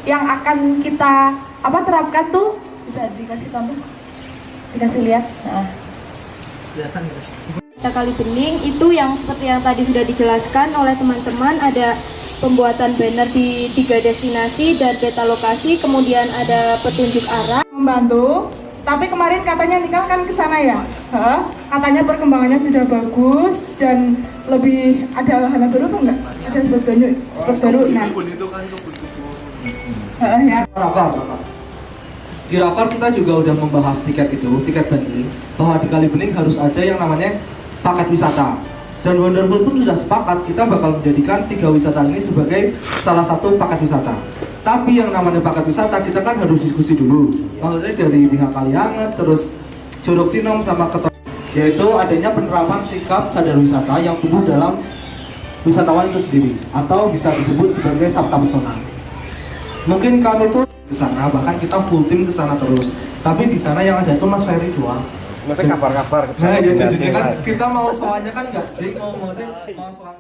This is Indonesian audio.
yang akan kita terapkan tuh bisa dikasih contoh, dikasih lihat. Nah. Kelihatan guys. Wisata Kali Bening itu yang seperti yang tadi sudah dijelaskan oleh teman-teman, ada pembuatan banner di 3 destinasi dan peta lokasi, kemudian ada petunjuk arah. Membantu, tapi kemarin katanya Nikal kan ke sana ya. Katanya perkembangannya sudah bagus dan lebih ada wahana baru apa enggak? Ada spot baru. Nah, Itu kan kebun-kebun. ya. Di Rapar kita juga udah membahas tiket bundling, bahwa di Kali Bening harus ada yang namanya paket wisata. Dan Wonderful pun sudah sepakat kita bakal menjadikan 3 wisata ini sebagai salah satu paket wisata. Tapi yang namanya paket wisata kita kan harus diskusi dulu. Maksudnya dari pihak Kalianget, terus Jorok Sinom sama Ketua, yaitu adanya penerapan sikap sadar wisata yang tumbuh dalam wisatawan itu sendiri, atau bisa disebut sebagai sabta pesona. Mungkin kami tuh ke sana, bahkan kita full tim ke sana terus. Tapi di sana yang ada tuh Mas Ferry doang. Maksudnya kabar-kabar. Nah, ya jadinya kan kita mau soalnya kan nggak, jadi mau soal